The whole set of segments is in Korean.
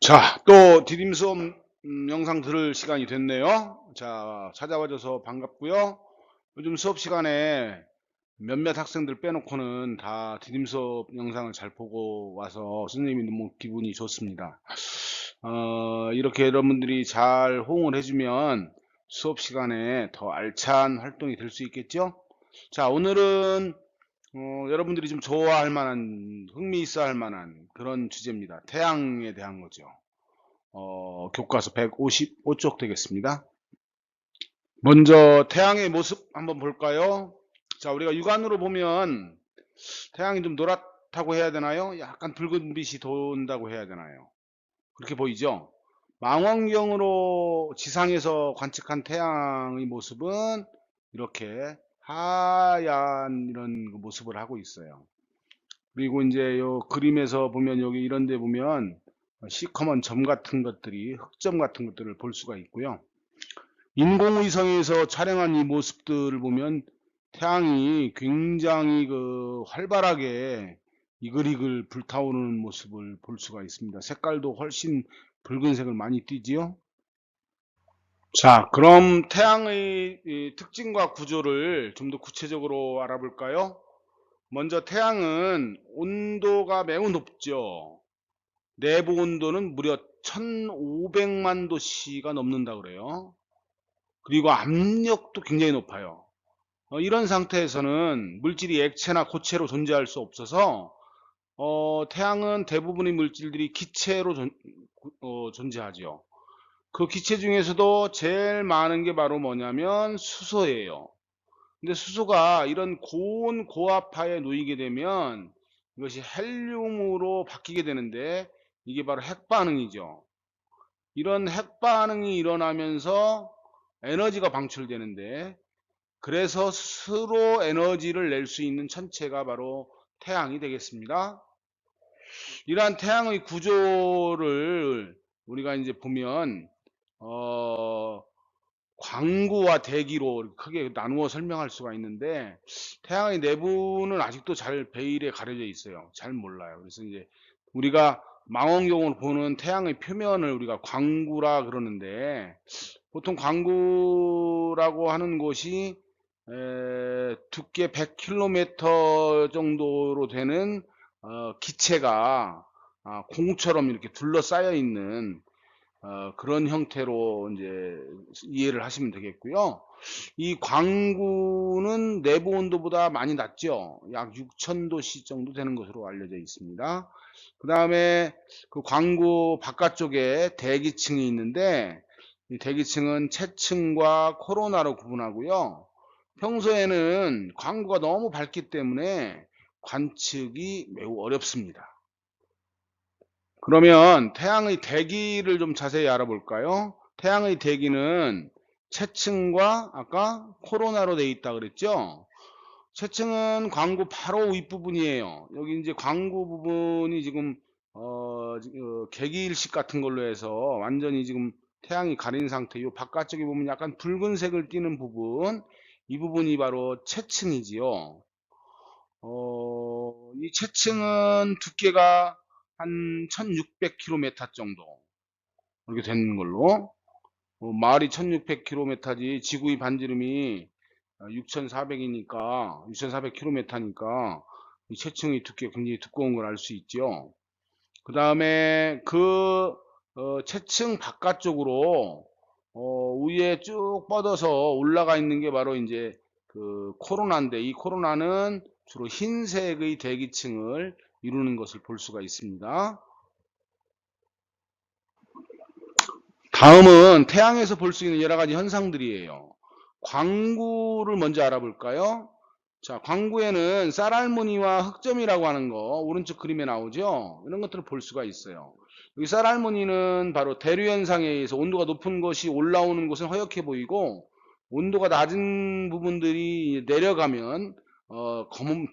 자, 또 디딤 수업 영상 들을 시간이 됐네요. 자, 찾아와줘서 반갑고요. 요즘 수업 시간에 몇몇 학생들 빼놓고는 다 디딤 수업 영상을 잘 보고 와서 선생님이 너무 기분이 좋습니다. 이렇게 여러분들이 잘 호응을 해주면 수업 시간에 더 알찬 활동이 될 수 있겠죠? 자, 오늘은 여러분들이 좀 좋아할 만한, 흥미있어 할 만한 그런 주제입니다. 태양에 대한 거죠. 교과서 155쪽 되겠습니다. 먼저 태양의 모습 한번 볼까요? 자, 우리가 육안으로 보면 태양이 좀 노랗다고 해야 되나요? 약간 붉은 빛이 돈다고 해야 되나요? 그렇게 보이죠? 망원경으로 지상에서 관측한 태양의 모습은 이렇게 하얀 이런 모습을 하고 있어요. 그리고 이제 요 그림에서 보면 여기 이런 데 보면 시커먼 점 같은 것들이 흑점 같은 것들을 볼 수가 있고요. 인공위성에서 촬영한 이 모습들을 보면 태양이 굉장히 활발하게 이글이글 불타오르는 모습을 볼 수가 있습니다. 색깔도 훨씬 붉은색을 많이 띠지요. 자, 그럼 태양의 이 특징과 구조를 좀 더 구체적으로 알아볼까요? 먼저 태양은 온도가 매우 높죠. 내부 온도는 무려 1500만 도씨가 넘는다 그래요. 그리고 압력도 굉장히 높아요. 이런 상태에서는 물질이 액체나 고체로 존재할 수 없어서 태양은 대부분의 물질들이 기체로 존재하죠. 그 기체 중에서도 제일 많은 게 바로 뭐냐면 수소예요. 근데 수소가 이런 고온 고압하에 놓이게 되면 이것이 헬륨으로 바뀌게 되는데 이게 바로 핵반응이죠. 이런 핵반응이 일어나면서 에너지가 방출되는데 그래서 스스로 에너지를 낼 수 있는 천체가 바로 태양이 되겠습니다. 이러한 태양의 구조를 우리가 이제 보면 광구와 대기로 크게 나누어 설명할 수가 있는데 태양의 내부는 아직도 잘 베일에 가려져 있어요. 잘 몰라요. 그래서 이제 우리가 망원경으로 보는 태양의 표면을 우리가 광구라 그러는데 보통 광구라고 하는 곳이 두께 100km 정도로 되는 기체가 공처럼 이렇게 둘러싸여 있는 그런 형태로 이제 이해를 하시면 되겠고요. 이 광구는 내부 온도보다 많이 낮죠. 약 6000도씨 정도 되는 것으로 알려져 있습니다. 그 다음에 그 광구 바깥쪽에 대기층이 있는데 이 대기층은 채층과 코로나로 구분하고요. 평소에는 광구가 너무 밝기 때문에 관측이 매우 어렵습니다. 그러면 태양의 대기를 좀 자세히 알아볼까요? 태양의 대기는 채층과 아까 코로나로 되어 있다 그랬죠? 채층은 광구 바로 윗부분이에요. 여기 이제 광구 부분이 지금 계기일식 같은 걸로 해서 완전히 지금 태양이 가린 상태. 요 바깥쪽에 보면 약간 붉은색을 띠는 부분, 이 부분이 바로 채층이지요. 이 채층은 두께가 한 1600km 정도 이렇게 되는 걸로 마을이 1600km지 지구의 반지름이 6400이니까 6400km니까 이 채층의 두께가 굉장히 두꺼운 걸 알 수 있죠. 그 다음에 그 채층 바깥쪽으로 위에 쭉 뻗어서 올라가 있는 게 바로 이제 그 코로나인데 이 코로나는 주로 흰색의 대기층을 이루는 것을 볼 수가 있습니다. 다음은 태양에서 볼 수 있는 여러 가지 현상들이에요. 광구를 먼저 알아볼까요? 자, 광구에는 쌀알무늬와 흑점이라고 하는 거 오른쪽 그림에 나오죠? 이런 것들을 볼 수가 있어요. 여기 쌀알무늬는 바로 대류 현상에 의해서 온도가 높은 것이 올라오는 곳은 허옇게 보이고 온도가 낮은 부분들이 내려가면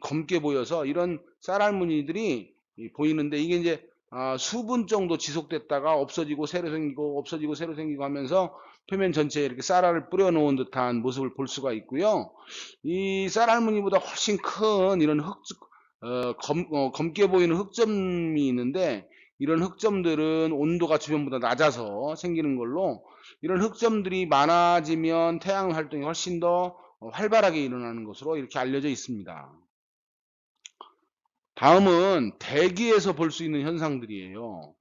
검게 보여서 이런 쌀알무늬들이 보이는데 이게 이제 수분 정도 지속됐다가 없어지고 새로 생기고 없어지고 새로 생기고 하면서 표면 전체에 이렇게 쌀알을 뿌려 놓은 듯한 모습을 볼 수가 있고요. 이 쌀알무늬보다 훨씬 큰 이런 검게 보이는 흑점이 있는데 이런 흑점들은 온도가 주변보다 낮아서 생기는 걸로, 이런 흑점들이 많아지면 태양 활동이 훨씬 더 활발하게 일어나는 것으로 이렇게 알려져 있습니다. 다음은 대기에서 볼 수 있는 현상들이에요.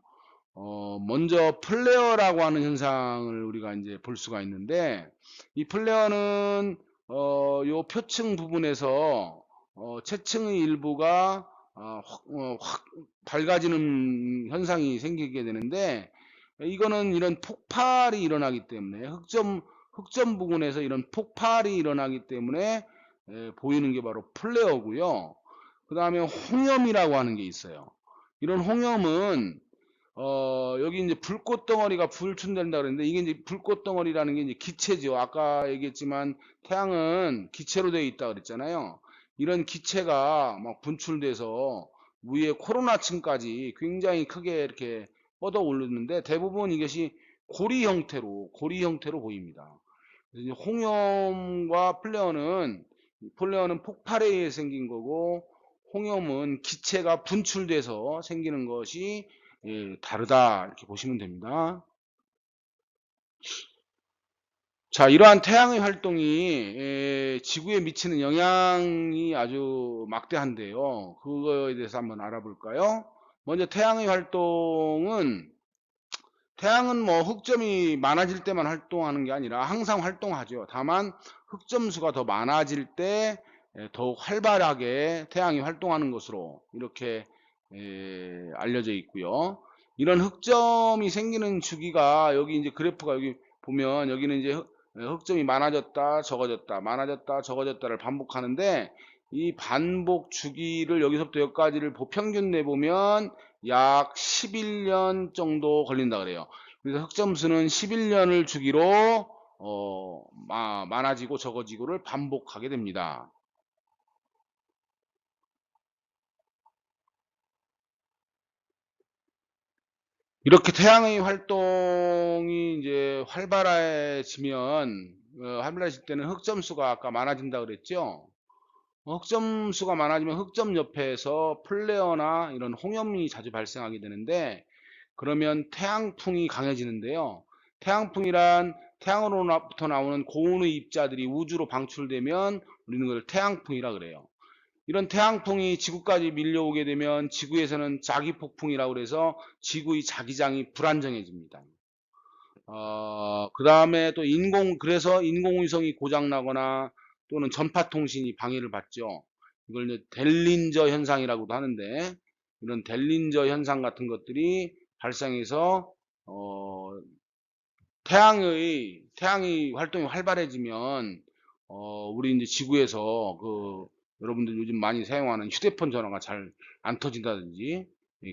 먼저 플레어라고 하는 현상을 우리가 이제 볼 수가 있는데, 이 플레어는 요 표층 부분에서 채층의 일부가 확 밝아지는 현상이 생기게 되는데, 이거는 이런 폭발이 일어나기 때문에 흑점 부분에서 이런 폭발이 일어나기 때문에 보이는 게 바로 플레어고요. 그 다음에 홍염이라고 하는 게 있어요. 이런 홍염은 여기 이제 불꽃 덩어리가 불춘된다 그랬는데, 이게 이제 불꽃 덩어리라는 게 이제 기체죠. 아까 얘기했지만 태양은 기체로 되어 있다 그랬잖아요. 이런 기체가 막 분출돼서 위에 코로나층까지 굉장히 크게 이렇게 뻗어 오르는데, 대부분 이것이 고리 형태로 보입니다. 그래서 이제 홍염과 플레어는 폭발에 의해 생긴 거고, 홍염은 기체가 분출돼서 생기는 것이 다르다, 이렇게 보시면 됩니다. 자, 이러한 태양의 활동이 지구에 미치는 영향이 아주 막대한데요. 그거에 대해서 한번 알아볼까요? 먼저 태양은 뭐 흑점이 많아질 때만 활동하는 게 아니라 항상 활동하죠. 다만 흑점수가 더 많아질 때 더욱 활발하게 태양이 활동하는 것으로 이렇게 알려져 있고요. 이런 흑점이 생기는 주기가, 여기 이제 그래프가 여기 보면, 여기는 이제 흑점이 많아졌다 적어졌다 많아졌다 적어졌다를 반복하는데, 이 반복 주기를 여기서부터 여기까지를 평균 내보면 약 11년 정도 걸린다 그래요. 그래서 흑점수는 11년을 주기로 많아지고 적어지고를 반복하게 됩니다. 이렇게 태양의 활동이 이제 활발해질 때는 흑점수가 아까 많아진다 그랬죠. 흑점수가 많아지면 흑점 옆에서 플레어나 이런 홍염이 자주 발생하게 되는데, 그러면 태양풍이 강해지는데요. 태양풍이란 태양으로부터 나오는 고온의 입자들이 우주로 방출되면 우리는 그걸 태양풍이라 그래요. 이런 태양풍이 지구까지 밀려오게 되면 지구에서는 자기폭풍이라고 그래서 지구의 자기장이 불안정해집니다. 그 다음에 또 그래서 인공위성이 고장나거나 또는 전파통신이 방해를 받죠. 이걸 이제 델린저 현상이라고도 하는데, 이런 델린저 현상 같은 것들이 발생해서 태양이 활동이 활발해지면 우리 이제 지구에서 여러분들 요즘 많이 사용하는 휴대폰 전화가 잘 안 터진다든지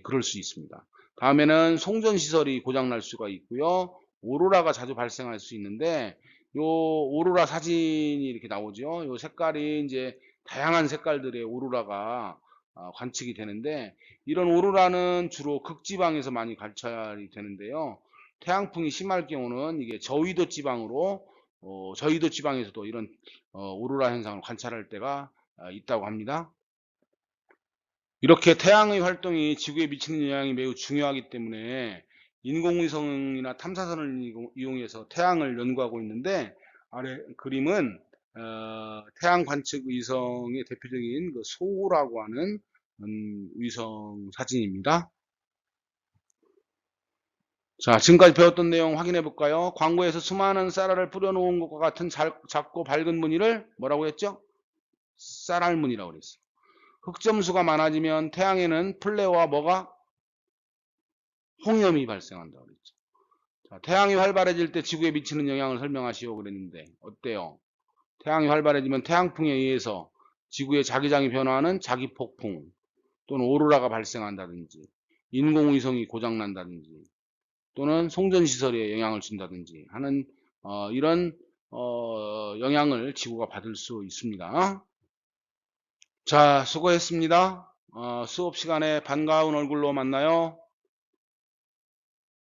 그럴 수 있습니다. 다음에는 송전 시설이 고장 날 수가 있고요. 오로라가 자주 발생할 수 있는데, 요 오로라 사진이 이렇게 나오죠. 요 색깔이 이제 다양한 색깔들의 오로라가 관측이 되는데, 이런 오로라는 주로 극지방에서 많이 관찰이 되는데요. 태양풍이 심할 경우는 이게 저위도 지방에서도 이런 오로라 현상을 관찰할 때가 있다고 합니다. 이렇게 태양의 활동이 지구에 미치는 영향이 매우 중요하기 때문에 인공위성이나 탐사선을 이용해서 태양을 연구하고 있는데, 아래 그림은 태양 관측 위성의 대표적인 소호라고 하는 위성 사진입니다. 자, 지금까지 배웠던 내용 확인해 볼까요? 광고에서 수많은 쌀알을 뿌려놓은 것과 같은 작고 밝은 무늬를 뭐라고 했죠? 쌀알무늬라고 그랬어요. 흑점수가 많아지면 태양에는 플레어와 홍염이 발생한다고 그랬죠. 자, 태양이 활발해질 때 지구에 미치는 영향을 설명하시오 그랬는데 어때요? 태양이 활발해지면 태양풍에 의해서 지구의 자기장이 변화하는 자기폭풍, 또는 오로라가 발생한다든지, 인공위성이 고장난다든지, 또는 송전시설에 영향을 준다든지 하는 이런 영향을 지구가 받을 수 있습니다. 자, 수고했습니다. 수업 시간에 반가운 얼굴로 만나요.